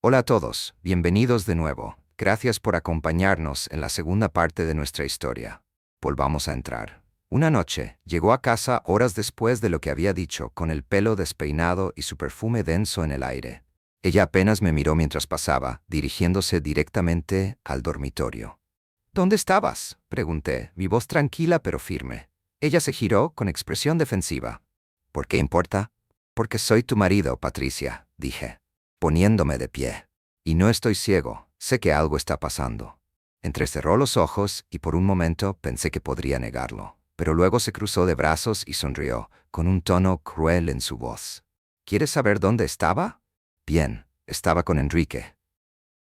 Hola a todos, bienvenidos de nuevo. Gracias por acompañarnos en la segunda parte de nuestra historia. Volvamos a entrar. Una noche, llegó a casa horas después de lo que había dicho, con el pelo despeinado y su perfume denso en el aire. Ella apenas me miró mientras pasaba, dirigiéndose directamente al dormitorio. ¿Dónde estabas?, pregunté, mi voz tranquila pero firme. Ella se giró con expresión defensiva. ¿Por qué importa? Porque soy tu marido, Patricia, dije, poniéndome de pie. Y no estoy ciego, sé que algo está pasando. Entrecerró los ojos y por un momento pensé que podría negarlo, pero luego se cruzó de brazos y sonrió, con un tono cruel en su voz. ¿Quieres saber dónde estaba? Bien, estaba con Enrique.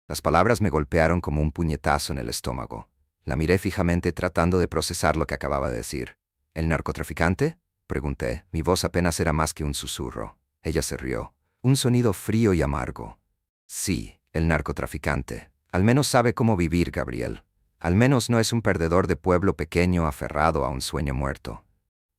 Las palabras me golpearon como un puñetazo en el estómago. La miré fijamente tratando de procesar lo que acababa de decir. ¿El narcotraficante?, pregunté. Mi voz apenas era más que un susurro. Ella se rió. Un sonido frío y amargo. Sí, el narcotraficante. Al menos sabe cómo vivir, Gabriel. Al menos no es un perdedor de pueblo pequeño aferrado a un sueño muerto.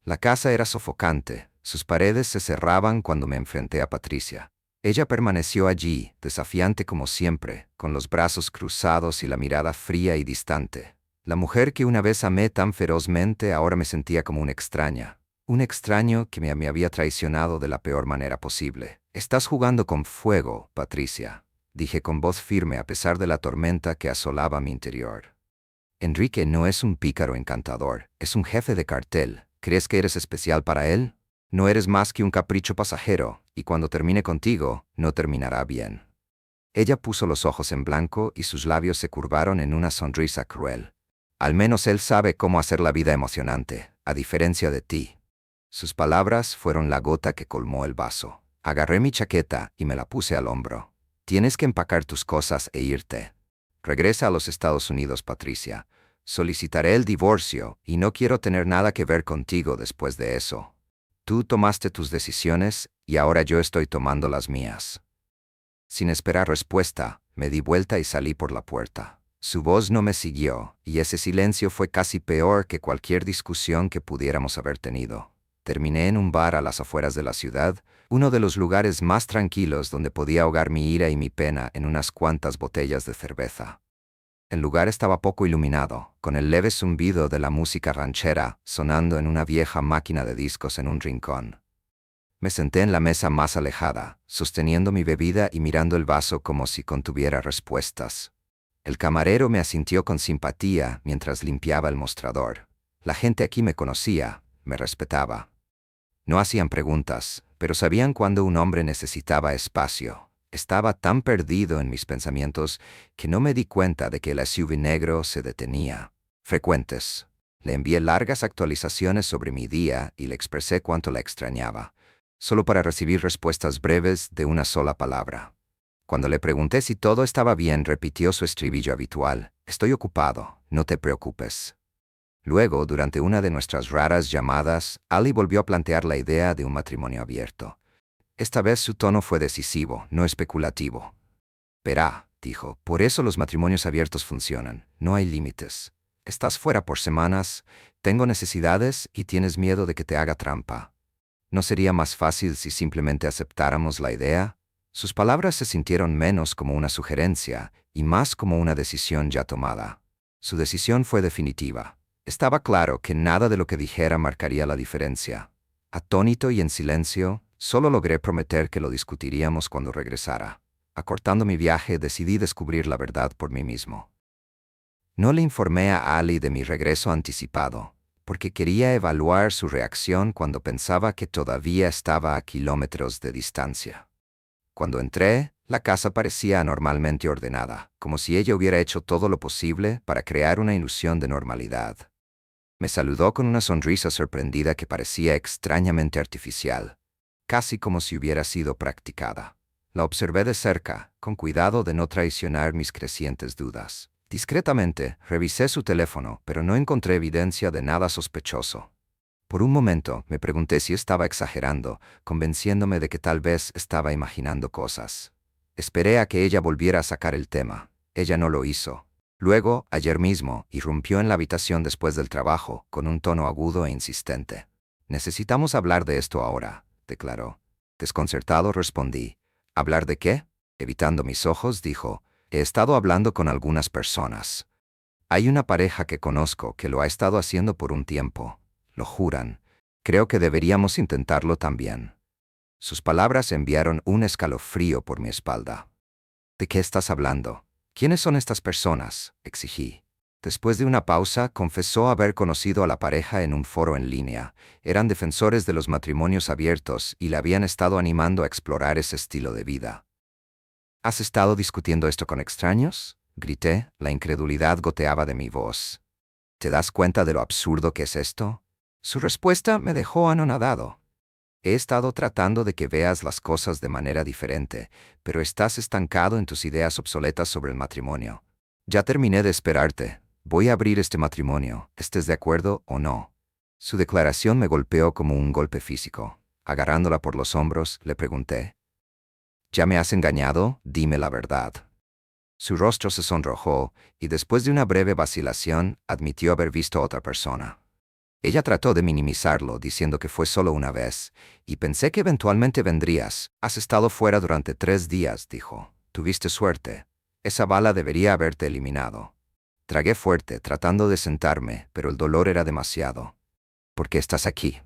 La casa era sofocante. Sus paredes se cerraban cuando me enfrenté a Patricia. Ella permaneció allí, desafiante como siempre, con los brazos cruzados y la mirada fría y distante. La mujer que una vez amé tan ferozmente ahora me sentía como una extraña. Un extraño que me había traicionado de la peor manera posible. Estás jugando con fuego, Patricia, dije con voz firme a pesar de la tormenta que asolaba mi interior. Enrique no es un pícaro encantador, es un jefe de cartel. ¿Crees que eres especial para él? No eres más que un capricho pasajero, y cuando termine contigo, no terminará bien. Ella puso los ojos en blanco y sus labios se curvaron en una sonrisa cruel. Al menos él sabe cómo hacer la vida emocionante, a diferencia de ti. Sus palabras fueron la gota que colmó el vaso. Agarré mi chaqueta y me la puse al hombro. Tienes que empacar tus cosas e irte. Regresa a los Estados Unidos, Patricia. Solicitaré el divorcio y no quiero tener nada que ver contigo después de eso. Tú tomaste tus decisiones y ahora yo estoy tomando las mías. Sin esperar respuesta, me di vuelta y salí por la puerta. Su voz no me siguió, y ese silencio fue casi peor que cualquier discusión que pudiéramos haber tenido. Terminé en un bar a las afueras de la ciudad, uno de los lugares más tranquilos donde podía ahogar mi ira y mi pena en unas cuantas botellas de cerveza. El lugar estaba poco iluminado, con el leve zumbido de la música ranchera sonando en una vieja máquina de discos en un rincón. Me senté en la mesa más alejada, sosteniendo mi bebida y mirando el vaso como si contuviera respuestas. El camarero me asintió con simpatía mientras limpiaba el mostrador. La gente aquí me conocía, me respetaba. No hacían preguntas, pero sabían cuando un hombre necesitaba espacio. Estaba tan perdido en mis pensamientos que no me di cuenta de que el SUV negro se detenía. Frecuentes. Le envié largas actualizaciones sobre mi día y le expresé cuánto la extrañaba, solo para recibir respuestas breves de una sola palabra. Cuando le pregunté si todo estaba bien, repitió su estribillo habitual: «Estoy ocupado, no te preocupes». Luego, durante una de nuestras raras llamadas, Ali volvió a plantear la idea de un matrimonio abierto. Esta vez su tono fue decisivo, no especulativo. «Verá», dijo, «por eso los matrimonios abiertos funcionan. No hay límites. Estás fuera por semanas, tengo necesidades y tienes miedo de que te haga trampa. ¿No sería más fácil si simplemente aceptáramos la idea?» Sus palabras se sintieron menos como una sugerencia y más como una decisión ya tomada. Su decisión fue definitiva. Estaba claro que nada de lo que dijera marcaría la diferencia. Atónito y en silencio, solo logré prometer que lo discutiríamos cuando regresara. Acortando mi viaje, decidí descubrir la verdad por mí mismo. No le informé a Ali de mi regreso anticipado, porque quería evaluar su reacción cuando pensaba que todavía estaba a kilómetros de distancia. Cuando entré, la casa parecía anormalmente ordenada, como si ella hubiera hecho todo lo posible para crear una ilusión de normalidad. Me saludó con una sonrisa sorprendida que parecía extrañamente artificial, casi como si hubiera sido practicada. La observé de cerca, con cuidado de no traicionar mis crecientes dudas. Discretamente, revisé su teléfono, pero no encontré evidencia de nada sospechoso. Por un momento, me pregunté si estaba exagerando, convenciéndome de que tal vez estaba imaginando cosas. Esperé a que ella volviera a sacar el tema. Ella no lo hizo. Luego, ayer mismo, irrumpió en la habitación después del trabajo, con un tono agudo e insistente. «Necesitamos hablar de esto ahora», declaró. Desconcertado respondí: «¿Hablar de qué?». Evitando mis ojos, dijo, he estado hablando con algunas personas. Hay una pareja que conozco que lo ha estado haciendo por un tiempo. Lo juran. Creo que deberíamos intentarlo también. Sus palabras enviaron un escalofrío por mi espalda. ¿De qué estás hablando? ¿Quiénes son estas personas?, exigí. Después de una pausa, confesó haber conocido a la pareja en un foro en línea. Eran defensores de los matrimonios abiertos y le habían estado animando a explorar ese estilo de vida. ¿Has estado discutiendo esto con extraños?, grité, la incredulidad goteaba de mi voz. ¿Te das cuenta de lo absurdo que es esto? Su respuesta me dejó anonadado. He estado tratando de que veas las cosas de manera diferente, pero estás estancado en tus ideas obsoletas sobre el matrimonio. Ya terminé de esperarte. Voy a abrir este matrimonio, estés de acuerdo o no. Su declaración me golpeó como un golpe físico. Agarrándola por los hombros, le pregunté. ¿Ya me has engañado? Dime la verdad. Su rostro se sonrojó, y después de una breve vacilación, admitió haber visto a otra persona. Ella trató de minimizarlo, diciendo que fue solo una vez, y pensé que eventualmente vendrías. Has estado fuera durante 3 días, dijo. Tuviste suerte. Esa bala debería haberte eliminado. Tragué fuerte, tratando de sentarme, pero el dolor era demasiado. ¿Por qué estás aquí?,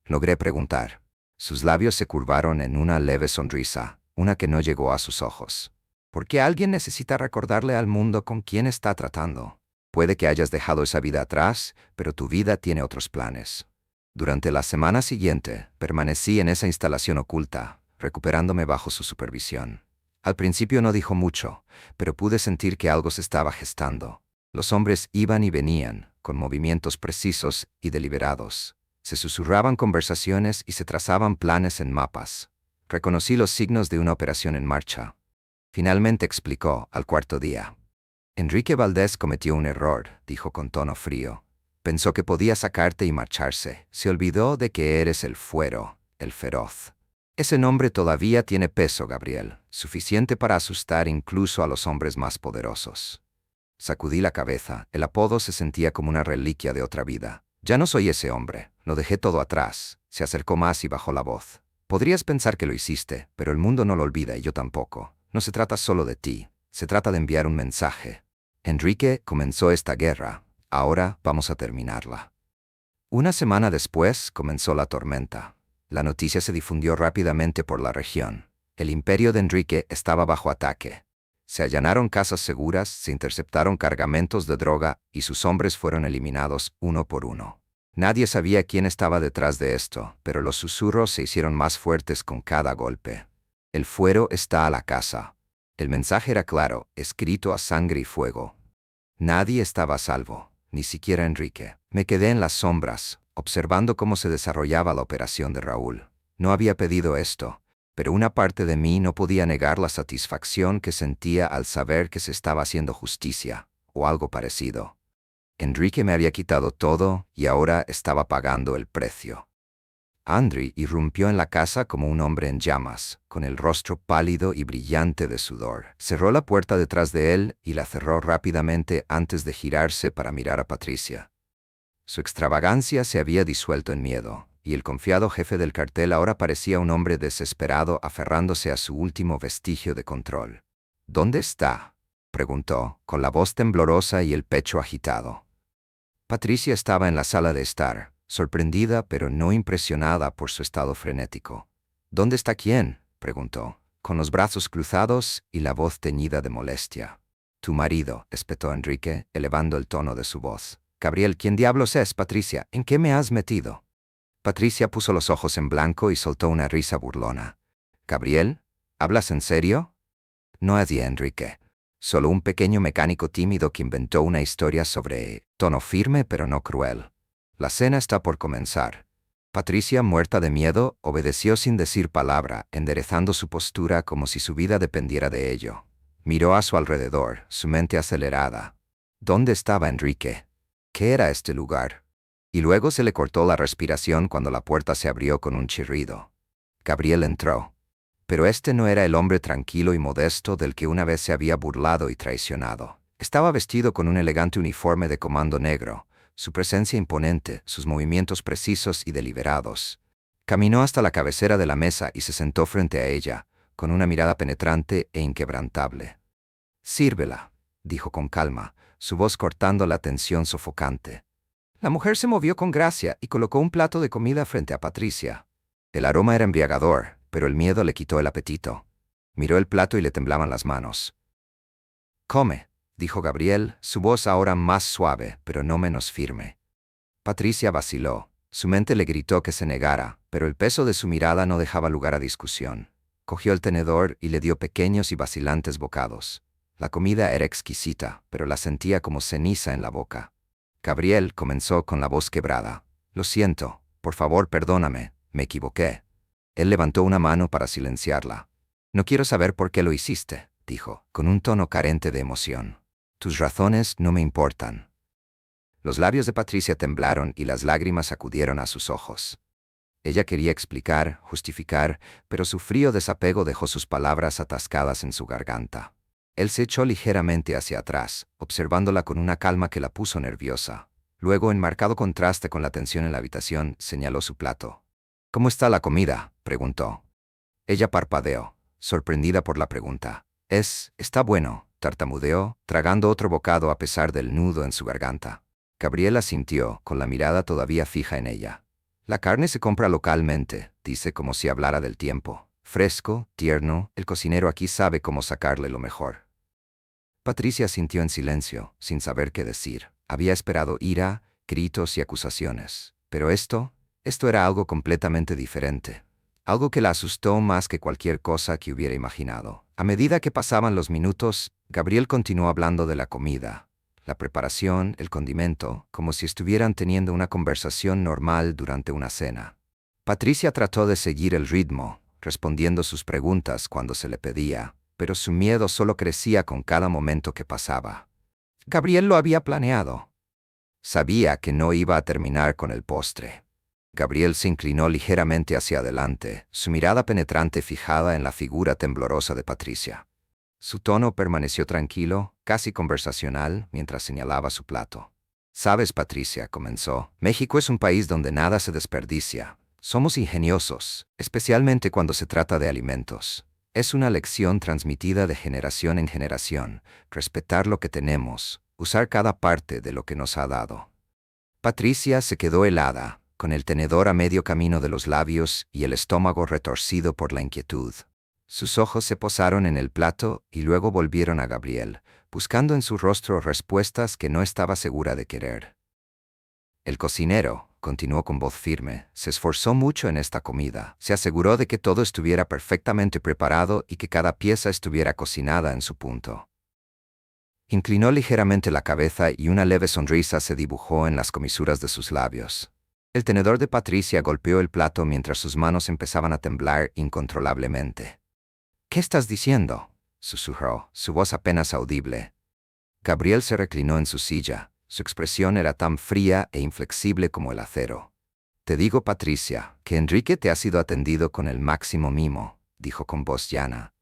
logré preguntar. Sus labios se curvaron en una leve sonrisa, una que no llegó a sus ojos. Porque alguien necesita recordarle al mundo con quién está tratando. Puede que hayas dejado esa vida atrás, pero tu vida tiene otros planes. Durante la semana siguiente, permanecí en esa instalación oculta, recuperándome bajo su supervisión. Al principio no dijo mucho, pero pude sentir que algo se estaba gestando. Los hombres iban y venían, con movimientos precisos y deliberados. Se susurraban conversaciones y se trazaban planes en mapas. Reconocí los signos de una operación en marcha. Finalmente explicó, al 4.º día. Enrique Valdés cometió un error, dijo con tono frío. Pensó que podía sacarte y marcharse. Se olvidó de que eres el Fuero, el Feroz. Ese nombre todavía tiene peso, Gabriel, suficiente para asustar incluso a los hombres más poderosos. Sacudí la cabeza, el apodo se sentía como una reliquia de otra vida. Ya no soy ese hombre, lo dejé todo atrás. Se acercó más y bajó la voz. Podrías pensar que lo hiciste, pero el mundo no lo olvida y yo tampoco. No se trata solo de ti, se trata de enviar un mensaje. Enrique comenzó esta guerra, ahora vamos a terminarla. Una semana después comenzó la tormenta. La noticia se difundió rápidamente por la región. El imperio de Enrique estaba bajo ataque. Se allanaron casas seguras, se interceptaron cargamentos de droga y sus hombres fueron eliminados uno por uno. Nadie sabía quién estaba detrás de esto, pero los susurros se hicieron más fuertes con cada golpe. El fuero está a la casa. El mensaje era claro, escrito a sangre y fuego. Nadie estaba a salvo, ni siquiera Enrique. Me quedé en las sombras, observando cómo se desarrollaba la operación de Raúl. No había pedido esto, pero una parte de mí no podía negar la satisfacción que sentía al saber que se estaba haciendo justicia, o algo parecido. Enrique me había quitado todo y ahora estaba pagando el precio. Andri irrumpió en la casa como un hombre en llamas, con el rostro pálido y brillante de sudor. Cerró la puerta detrás de él y la cerró rápidamente antes de girarse para mirar a Patricia. Su extravagancia se había disuelto en miedo, y el confiado jefe del cartel ahora parecía un hombre desesperado aferrándose a su último vestigio de control. ¿Dónde está?, preguntó, con la voz temblorosa y el pecho agitado. Patricia estaba en la sala de estar, sorprendida pero no impresionada por su estado frenético. ¿Dónde está quién?, preguntó, con los brazos cruzados y la voz teñida de molestia. Tu marido, espetó Enrique, elevando el tono de su voz. Gabriel, ¿quién diablos es, Patricia? ¿En qué me has metido? Patricia puso los ojos en blanco y soltó una risa burlona. Gabriel, ¿hablas en serio? No es Enrique. Solo un pequeño mecánico tímido que inventó una historia sobre tono firme pero no cruel. La cena está por comenzar. Patricia, muerta de miedo, obedeció sin decir palabra, enderezando su postura como si su vida dependiera de ello. Miró a su alrededor, su mente acelerada. ¿Dónde estaba Enrique? ¿Qué era este lugar? Y luego se le cortó la respiración cuando la puerta se abrió con un chirrido. Gabriel entró. Pero este no era el hombre tranquilo y modesto del que una vez se había burlado y traicionado. Estaba vestido con un elegante uniforme de comando negro, su presencia imponente, sus movimientos precisos y deliberados. Caminó hasta la cabecera de la mesa y se sentó frente a ella, con una mirada penetrante e inquebrantable. «Sírvela», dijo con calma, su voz cortando la tensión sofocante. La mujer se movió con gracia y colocó un plato de comida frente a Patricia. El aroma era embriagador, pero el miedo le quitó el apetito. Miró el plato y le temblaban las manos. «Come», dijo Gabriel, su voz ahora más suave, pero no menos firme. Patricia vaciló. Su mente le gritó que se negara, pero el peso de su mirada no dejaba lugar a discusión. Cogió el tenedor y le dio pequeños y vacilantes bocados. La comida era exquisita, pero la sentía como ceniza en la boca. Gabriel comenzó con la voz quebrada. «Lo siento, por favor perdóname, me equivoqué». Él levantó una mano para silenciarla. «No quiero saber por qué lo hiciste», dijo, con un tono carente de emoción. «Tus razones no me importan». Los labios de Patricia temblaron y las lágrimas acudieron a sus ojos. Ella quería explicar, justificar, pero su frío desapego dejó sus palabras atascadas en su garganta. Él se echó ligeramente hacia atrás, observándola con una calma que la puso nerviosa. Luego, en marcado contraste con la tensión en la habitación, señaló su plato. «¿Cómo está la comida?», preguntó. Ella parpadeó, sorprendida por la pregunta. «Está bueno», tartamudeó, tragando otro bocado a pesar del nudo en su garganta. Gabriela asintió, con la mirada todavía fija en ella. «La carne se compra localmente», dice como si hablara del tiempo. «Fresco, tierno, el cocinero aquí sabe cómo sacarle lo mejor». Patricia asintió en silencio, sin saber qué decir. Había esperado ira, gritos y acusaciones. Pero esto era algo completamente diferente. Algo que la asustó más que cualquier cosa que hubiera imaginado. A medida que pasaban los minutos, Gabriel continuó hablando de la comida, la preparación, el condimento, como si estuvieran teniendo una conversación normal durante una cena. Patricia trató de seguir el ritmo, respondiendo sus preguntas cuando se le pedía, pero su miedo solo crecía con cada momento que pasaba. Gabriel lo había planeado. Sabía que no iba a terminar con el postre. Gabriel se inclinó ligeramente hacia adelante, su mirada penetrante fijada en la figura temblorosa de Patricia. Su tono permaneció tranquilo, casi conversacional, mientras señalaba su plato. «Sabes, Patricia», comenzó, «México es un país donde nada se desperdicia. Somos ingeniosos, especialmente cuando se trata de alimentos. Es una lección transmitida de generación en generación, respetar lo que tenemos, usar cada parte de lo que nos ha dado». Patricia se quedó helada, con el tenedor a medio camino de los labios y el estómago retorcido por la inquietud. Sus ojos se posaron en el plato y luego volvieron a Gabriel, buscando en su rostro respuestas que no estaba segura de querer. «El cocinero», continuó con voz firme, «se esforzó mucho en esta comida. Se aseguró de que todo estuviera perfectamente preparado y que cada pieza estuviera cocinada en su punto». Inclinó ligeramente la cabeza y una leve sonrisa se dibujó en las comisuras de sus labios. El tenedor de Patricia golpeó el plato mientras sus manos empezaban a temblar incontrolablemente. «¿Qué estás diciendo?», susurró, su voz apenas audible. Gabriel se reclinó en su silla. Su expresión era tan fría e inflexible como el acero. «Te digo, Patricia, que Enrique te ha sido atendido con el máximo mimo», dijo con voz llana.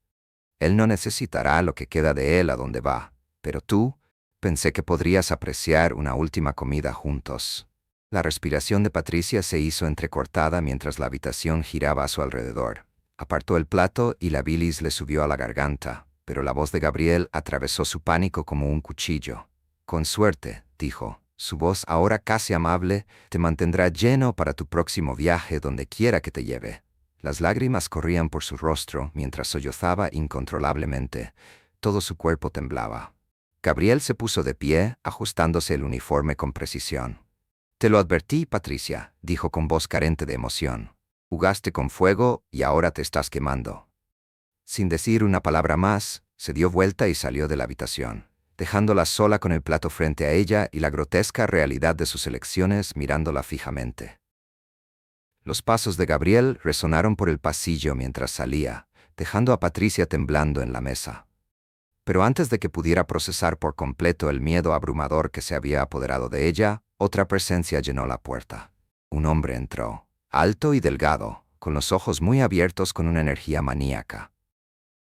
«Él no necesitará lo que queda de él a donde va, pero tú, pensé que podrías apreciar una última comida juntos». La respiración de Patricia se hizo entrecortada mientras la habitación giraba a su alrededor. Apartó el plato y la bilis le subió a la garganta, pero la voz de Gabriel atravesó su pánico como un cuchillo. «Con suerte», dijo, su voz ahora casi amable, «te mantendrá lleno para tu próximo viaje donde quiera que te lleve». Las lágrimas corrían por su rostro mientras sollozaba incontrolablemente. Todo su cuerpo temblaba. Gabriel se puso de pie, ajustándose el uniforme con precisión. «Te lo advertí, Patricia», dijo con voz carente de emoción. «Jugaste con fuego y ahora te estás quemando». Sin decir una palabra más, se dio vuelta y salió de la habitación, dejándola sola con el plato frente a ella y la grotesca realidad de sus elecciones mirándola fijamente. Los pasos de Gabriel resonaron por el pasillo mientras salía, dejando a Patricia temblando en la mesa. Pero antes de que pudiera procesar por completo el miedo abrumador que se había apoderado de ella, otra presencia llenó la puerta. Un hombre entró, alto y delgado, con los ojos muy abiertos con una energía maníaca.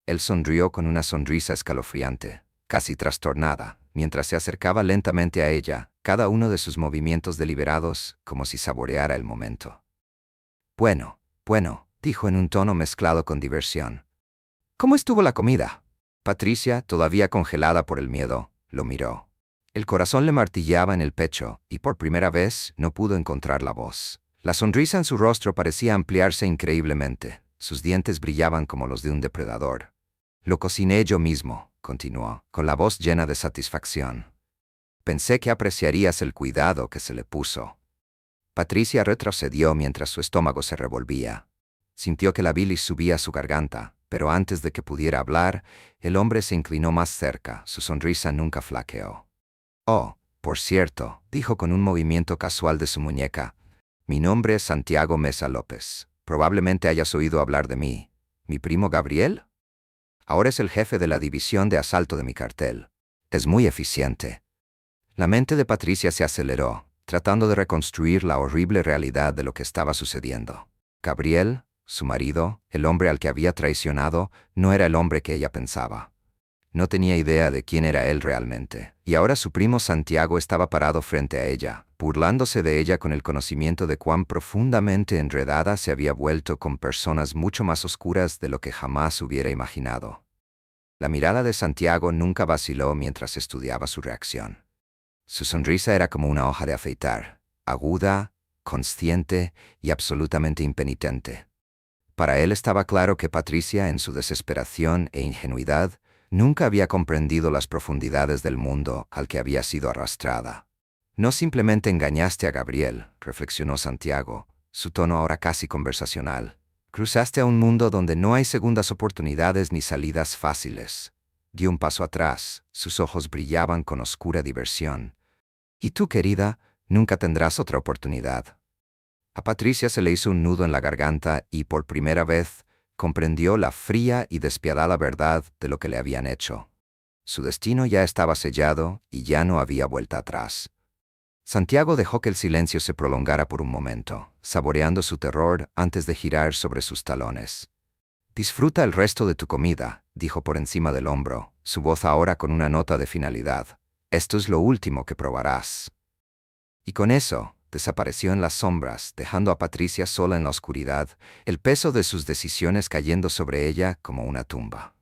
Él sonrió con una sonrisa escalofriante, casi trastornada, mientras se acercaba lentamente a ella, cada uno de sus movimientos deliberados, como si saboreara el momento. Bueno, dijo en un tono mezclado con diversión. ¿Cómo estuvo la comida? Patricia, todavía congelada por el miedo, lo miró. El corazón le martillaba en el pecho, y por primera vez no pudo encontrar la voz. La sonrisa en su rostro parecía ampliarse increíblemente. Sus dientes brillaban como los de un depredador. Lo cociné yo mismo, continuó, con la voz llena de satisfacción. Pensé que apreciarías el cuidado que se le puso. Patricia retrocedió mientras su estómago se revolvía. Sintió que la bilis subía a su garganta, pero antes de que pudiera hablar, el hombre se inclinó más cerca, su sonrisa nunca flaqueó. Oh, por cierto, dijo con un movimiento casual de su muñeca, mi nombre es Santiago Mesa López. Probablemente hayas oído hablar de mí. ¿Mi primo Gabriel? Ahora es el jefe de la división de asalto de mi cartel. Es muy eficiente. La mente de Patricia se aceleró, tratando de reconstruir la horrible realidad de lo que estaba sucediendo. Gabriel, su marido, el hombre al que había traicionado, no era el hombre que ella pensaba. No tenía idea de quién era él realmente, y ahora su primo Santiago estaba parado frente a ella, burlándose de ella con el conocimiento de cuán profundamente enredada se había vuelto con personas mucho más oscuras de lo que jamás hubiera imaginado. La mirada de Santiago nunca vaciló mientras estudiaba su reacción. Su sonrisa era como una hoja de afeitar, aguda, consciente y absolutamente impenitente. Para él estaba claro que Patricia, en su desesperación e ingenuidad, nunca había comprendido las profundidades del mundo al que había sido arrastrada. No simplemente engañaste a Gabriel, reflexionó Santiago, su tono ahora casi conversacional. Cruzaste a un mundo donde no hay segundas oportunidades ni salidas fáciles. Dio un paso atrás, sus ojos brillaban con oscura diversión. Y tú, querida, nunca tendrás otra oportunidad. A Patricia se le hizo un nudo en la garganta y, por primera vez, comprendió la fría y despiadada verdad de lo que le habían hecho. Su destino ya estaba sellado y ya no había vuelta atrás. Santiago dejó que el silencio se prolongara por un momento, saboreando su terror antes de girar sobre sus talones. Disfruta el resto de tu comida, dijo por encima del hombro, su voz ahora con una nota de finalidad. Esto es lo último que probarás. Y con eso, desapareció en las sombras, dejando a Patricia sola en la oscuridad, el peso de sus decisiones cayendo sobre ella como una tumba.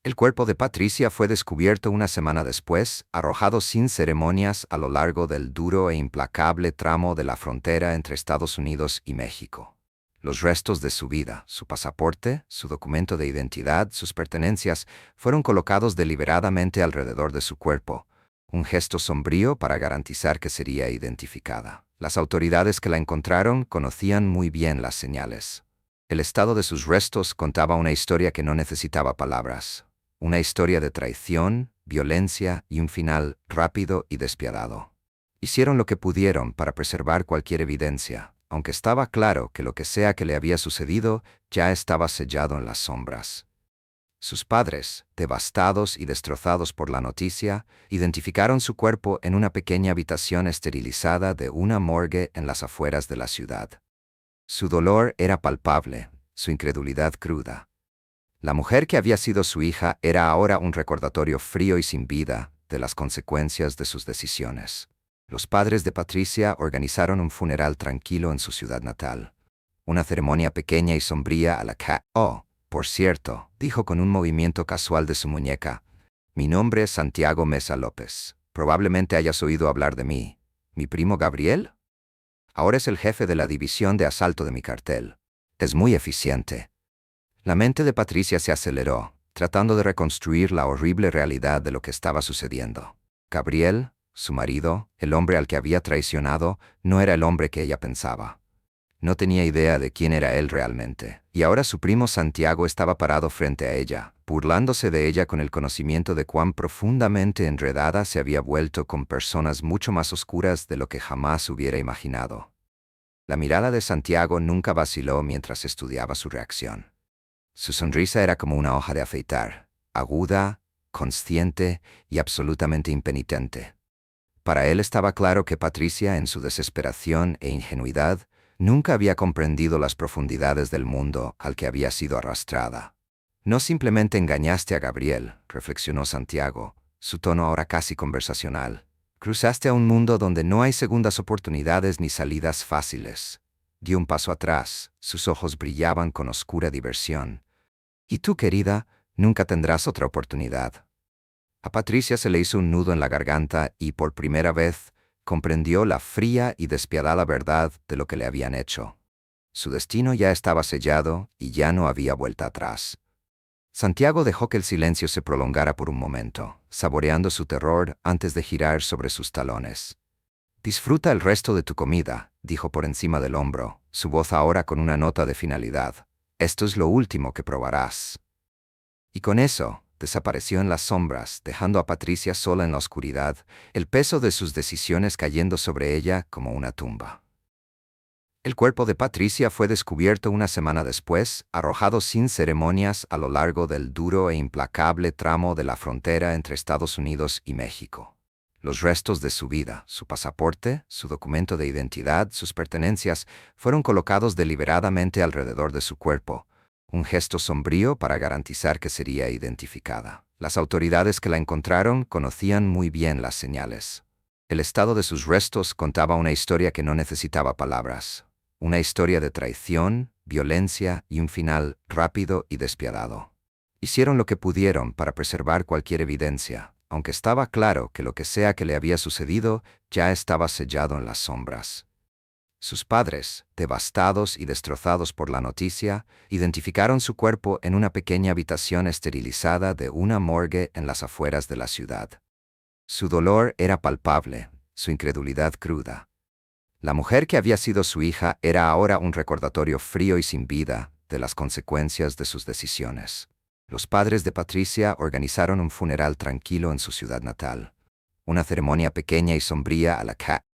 El cuerpo de Patricia fue descubierto una semana después, arrojado sin ceremonias a lo largo del duro e implacable tramo de la frontera entre Estados Unidos y México. Los restos de su vida, su pasaporte, su documento de identidad, sus pertenencias, fueron colocados deliberadamente alrededor de su cuerpo, un gesto sombrío para garantizar que sería identificada. Las autoridades que la encontraron conocían muy bien las señales. El estado de sus restos contaba una historia que no necesitaba palabras. Una historia de traición, violencia y un final rápido y despiadado. Hicieron lo que pudieron para preservar cualquier evidencia, aunque estaba claro que lo que sea que le había sucedido ya estaba sellado en las sombras. Sus padres, devastados y destrozados por la noticia, identificaron su cuerpo en una pequeña habitación esterilizada de una morgue en las afueras de la ciudad. Su dolor era palpable, su incredulidad cruda. La mujer que había sido su hija era ahora un recordatorio frío y sin vida de las consecuencias de sus decisiones. Los padres de Patricia organizaron un funeral tranquilo en su ciudad natal. Una ceremonia pequeña y sombría a la que... Oh, por cierto, dijo con un movimiento casual de su muñeca. Mi nombre es Santiago Mesa López. Probablemente hayas oído hablar de mí. ¿Mi primo Gabriel? Ahora es el jefe de la división de asalto de mi cartel. Es muy eficiente. La mente de Patricia se aceleró, tratando de reconstruir la horrible realidad de lo que estaba sucediendo. Gabriel, su marido, el hombre al que había traicionado, no era el hombre que ella pensaba. No tenía idea de quién era él realmente, y ahora su primo Santiago estaba parado frente a ella, burlándose de ella con el conocimiento de cuán profundamente enredada se había vuelto con personas mucho más oscuras de lo que jamás hubiera imaginado. La mirada de Santiago nunca vaciló mientras estudiaba su reacción. Su sonrisa era como una hoja de afeitar, aguda, consciente y absolutamente impenitente. Para él estaba claro que Patricia, en su desesperación e ingenuidad, nunca había comprendido las profundidades del mundo al que había sido arrastrada. No simplemente engañaste a Gabriel, reflexionó Santiago, su tono ahora casi conversacional. Cruzaste a un mundo donde no hay segundas oportunidades ni salidas fáciles. Dio un paso atrás, sus ojos brillaban con oscura diversión. Y tú, querida, nunca tendrás otra oportunidad. A Patricia se le hizo un nudo en la garganta y, por primera vez, comprendió la fría y despiadada verdad de lo que le habían hecho. Su destino ya estaba sellado y ya no había vuelta atrás. Santiago dejó que el silencio se prolongara por un momento, saboreando su terror antes de girar sobre sus talones. «Disfruta el resto de tu comida», dijo por encima del hombro, su voz ahora con una nota de finalidad. «Esto es lo último que probarás». Y con eso, desapareció en las sombras, dejando a Patricia sola en la oscuridad, el peso de sus decisiones cayendo sobre ella como una tumba. El cuerpo de Patricia fue descubierto una semana después, arrojado sin ceremonias a lo largo del duro e implacable tramo de la frontera entre Estados Unidos y México. Los restos de su vida, su pasaporte, su documento de identidad, sus pertenencias, fueron colocados deliberadamente alrededor de su cuerpo, un gesto sombrío para garantizar que sería identificada. Las autoridades que la encontraron conocían muy bien las señales. El estado de sus restos contaba una historia que no necesitaba palabras. Una historia de traición, violencia y un final rápido y despiadado. Hicieron lo que pudieron para preservar cualquier evidencia, aunque estaba claro que lo que sea que le había sucedido ya estaba sellado en las sombras. Sus padres, devastados y destrozados por la noticia, identificaron su cuerpo en una pequeña habitación esterilizada de una morgue en las afueras de la ciudad. Su dolor era palpable, su incredulidad cruda. La mujer que había sido su hija era ahora un recordatorio frío y sin vida de las consecuencias de sus decisiones. Los padres de Patricia organizaron un funeral tranquilo en su ciudad natal. Una ceremonia pequeña y sombría a la que